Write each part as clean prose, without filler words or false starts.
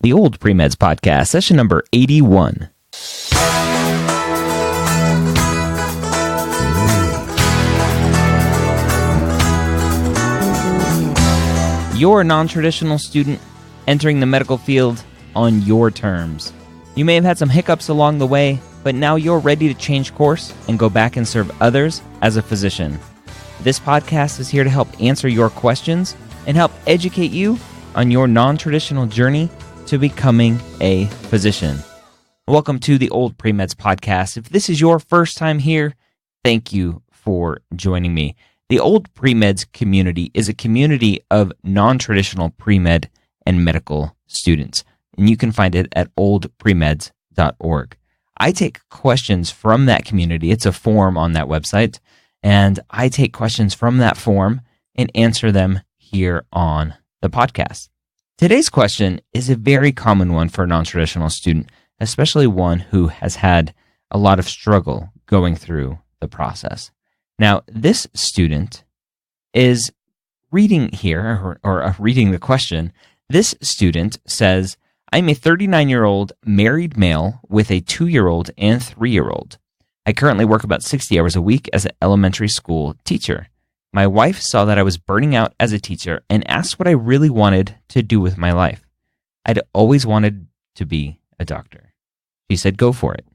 the Old Pre-Meds Podcast, session number 81. You're a non-traditional student entering the medical field on your terms. You may have had some hiccups along the way, but now you're ready to change course and go back and serve others as a physician. This podcast is here to help answer your questions and help educate you on your non-traditional journey to becoming a physician. Welcome to the Old Pre-Meds Podcast. If this is your first time here, thank you for joining me. The Old Pre-Meds community is a community of non-traditional pre-med and medical students, and you can find it at oldpremeds.org. I take questions from that community. It's a form on that website, and I take questions from that form and answer them here on the podcast. Today's question is a very common one for a non-traditional student, especially one who has had a lot of struggle going through the process. Now, this student is reading here, or reading the question. This student says, I'm a 39-year-old married male with a 2-year-old and 3-year-old. I currently work about 60 hours a week as an elementary school teacher. My wife saw that I was burning out as a teacher and asked what I really wanted to do with my life. I'd always wanted to be a doctor. She said, go for it.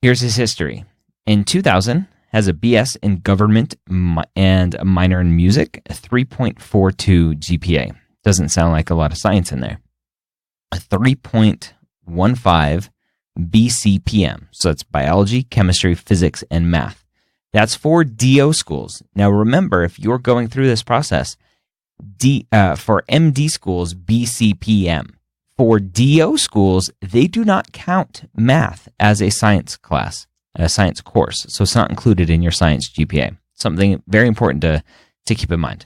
Here's his history. In 2000, has a BS in government and a minor in music, a 3.42 GPA. Doesn't sound like a lot of science in there. A 3.15 BCPM. So that's biology, chemistry, physics, and math. That's for DO schools. Now remember, if you're going through this process, for MD schools, BCPM. For DO schools, they do not count math as a science class, a science course. So it's not included in your science GPA. Something very important to keep in mind.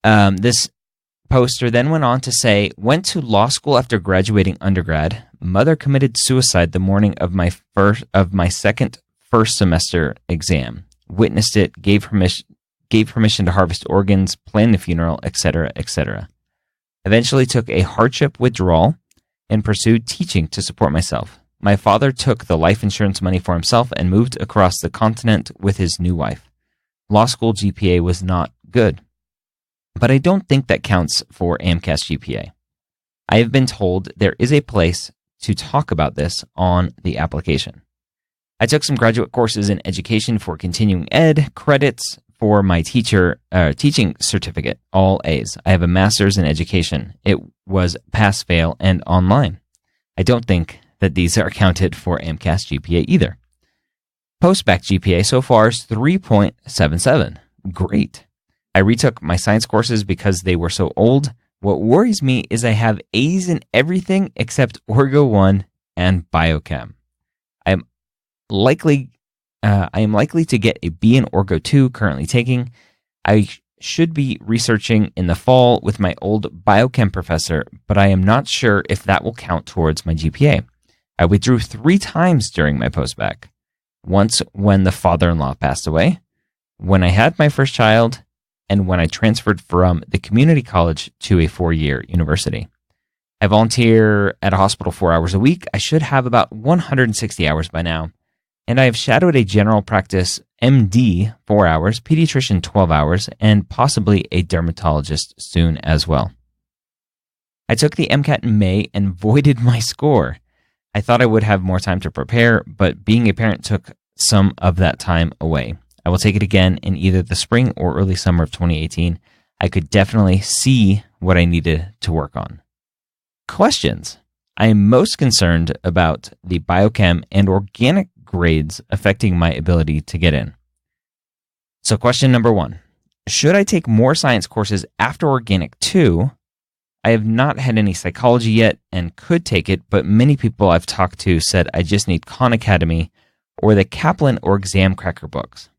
This poster then went on to say, went to law school after graduating undergrad. Mother committed suicide the morning of my second first semester exam. Witnessed it, gave permission to harvest organs, plan the funeral, etc., etc. Eventually took a hardship withdrawal and pursued teaching to support myself. My father took the life insurance money for himself and moved across the continent with his new wife. Law school GPA was not good, but I don't think that counts for AMCAS GPA. I have been told there is a place to talk about this on the application. I took some graduate courses in education for continuing ed, credits for my teaching certificate, all A's. I have a master's in education. It was pass-fail and online. I don't think that these are counted for AMCAS GPA either. Post-bacc GPA so far is 3.77. Great. I retook my science courses because they were so old. What worries me is I have A's in everything except Orgo 1 and Biochem. I am likely to get a B in Orgo 2 currently taking. I should be researching in the fall with my old biochem professor, but I am not sure if that will count towards my GPA. I withdrew 3 times during my post-bacc. Once when the father-in-law passed away, when I had my first child, and when I transferred from the community college to a 4-year university. I volunteer at a hospital 4 hours a week. I should have about 160 hours by now. And I have shadowed a general practice MD 4 hours, pediatrician 12 hours, and possibly a dermatologist soon as well. I took the MCAT in May and voided my score. I thought I would have more time to prepare, but being a parent took some of that time away. I will take it again in either the spring or early summer of 2018. I could definitely see what I needed to work on. Questions. I am most concerned about the biochem and organic grades affecting my ability to get in. So question number 1. Should I take more science courses after organic 2? I have not had any psychology yet and could take it, but many people I've talked to said I just need Khan Academy or the Kaplan or Exam Cracker books.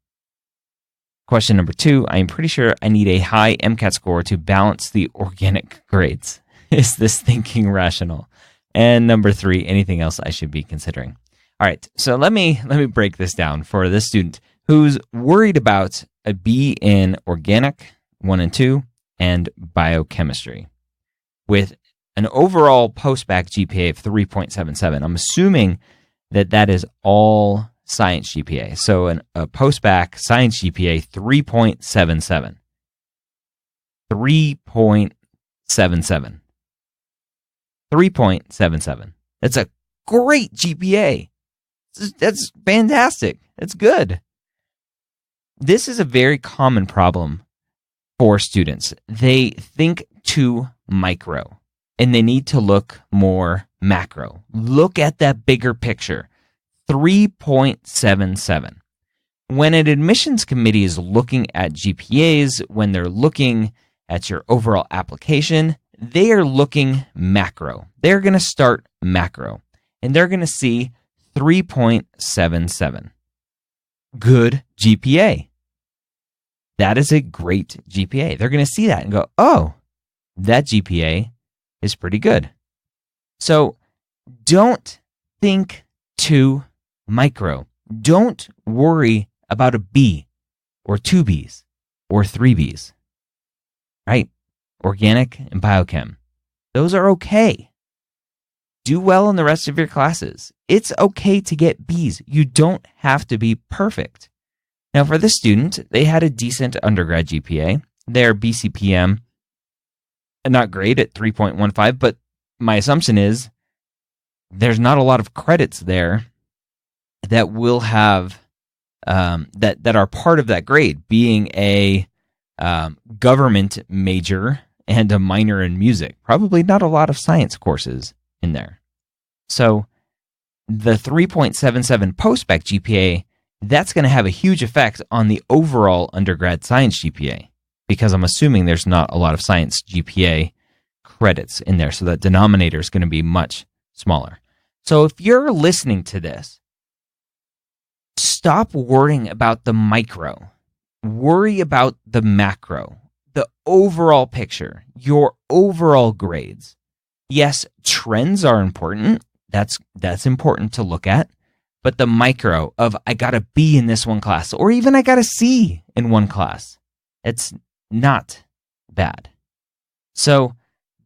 Question number 2, I am pretty sure I need a high MCAT score to balance the organic grades. Is this thinking rational? And number 3, anything else I should be considering? All right, so let me break this down for this student who's worried about a B in organic 1 and 2 and biochemistry. With an overall post-bacc GPA of 3.77. I'm assuming that that is all science GPA. So a post-bacc science GPA 3.77. 3.77. 3.77. That's a great GPA. That's fantastic. That's good. This is a very common problem for students. They think too micro, and they need to look more macro. Look at that bigger picture. 3.77. When an admissions committee is looking at GPAs, when they're looking at your overall application, they are looking macro. They're going to start macro, and they're going to see 3.77. Good GPA. That is a great GPA. They're going to see that and go, oh, that GPA is pretty good. So don't think too micro. Don't worry about a B or 2 Bs or 3 Bs, right? Organic and biochem. Those are okay. Do well in the rest of your classes. It's okay to get Bs. You don't have to be perfect. Now, for this student, they had a decent undergrad GPA. Their BCPM, not great at 3.15, but my assumption is there's not a lot of credits there that will have, that are part of that grade, being a government major and a minor in music. Probably not a lot of science courses in there. So the 3.77 post-bacc GPA, that's going to have a huge effect on the overall undergrad science GPA, because I'm assuming there's not a lot of science GPA credits in there, so that denominator is going to be much smaller. So if you're listening to this, stop worrying about the micro. Worry about the macro, the overall picture, your overall grades. Yes, trends are important. That's important to look at. But the micro of I got a B in this one class, or even I got a C in one class, it's not bad. So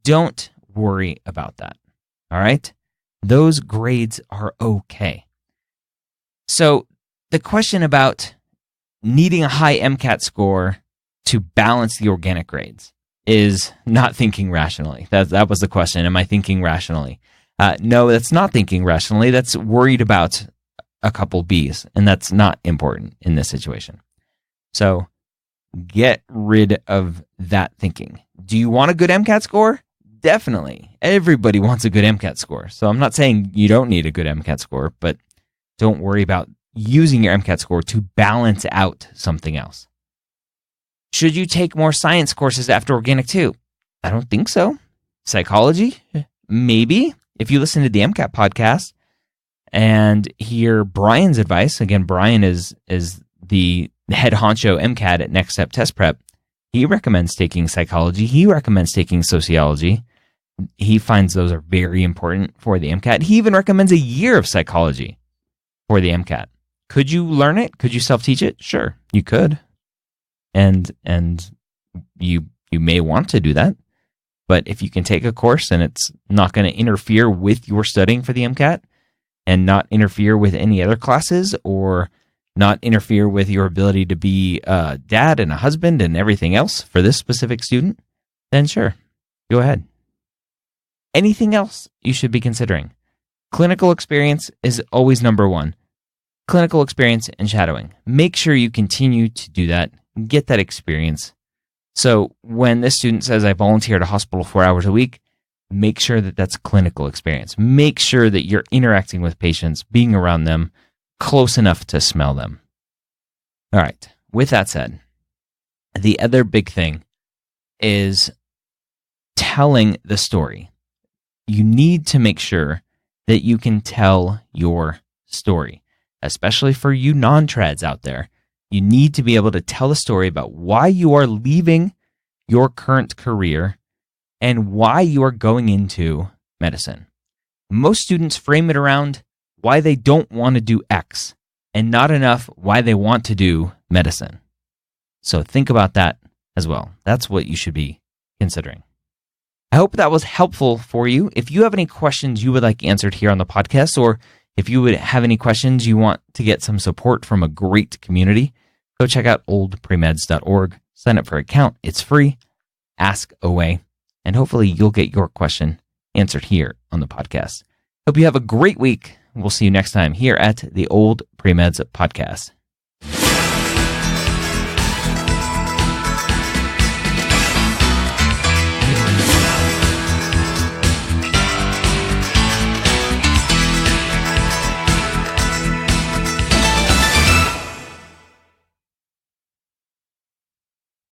don't worry about that. All right? Those grades are okay. So the question about needing a high MCAT score to balance the organic grades is not thinking rationally. That was the question. Am I thinking rationally? No, that's not thinking rationally. That's worried about a couple Bs, and that's not important in this situation. So get rid of that thinking. Do you want a good MCAT score? Definitely. Everybody wants a good MCAT score. So I'm not saying you don't need a good MCAT score, but don't worry about using your MCAT score to balance out something else. Should you take more science courses after organic too? I don't think so. Psychology? Maybe. If you listen to the MCAT podcast and hear Brian's advice, again, Brian is the head honcho MCAT at Next Step Test Prep. He recommends taking psychology. He recommends taking sociology. He finds those are very important for the MCAT. He even recommends a year of psychology for the MCAT. Could you learn it? Could you self-teach it? Sure, you could. And you may want to do that. But if you can take a course and it's not going to interfere with your studying for the MCAT and not interfere with any other classes or not interfere with your ability to be a dad and a husband and everything else for this specific student, then sure, go ahead. Anything else you should be considering? Clinical experience is always number one. Clinical experience and shadowing. Make sure you continue to do that. Get that experience. So when this student says, I volunteer at a hospital 4 hours a week, make sure that that's clinical experience. Make sure that you're interacting with patients, being around them, close enough to smell them. All right. With that said, the other big thing is telling the story. You need to make sure that you can tell your story, especially for you non-trads out there. You need to be able to tell a story about why you are leaving your current career and why you are going into medicine. Most students frame it around why they don't want to do X and not enough why they want to do medicine. So think about that as well. That's what you should be considering. I hope that was helpful for you. If you have any questions you would like answered here on the podcast, or if you would have any questions you want to get some support from a great community, go check out oldpremeds.org. Sign up for an account. It's free. Ask away. And hopefully you'll get your question answered here on the podcast. Hope you have a great week. We'll see you next time here at the Old Premeds Podcast.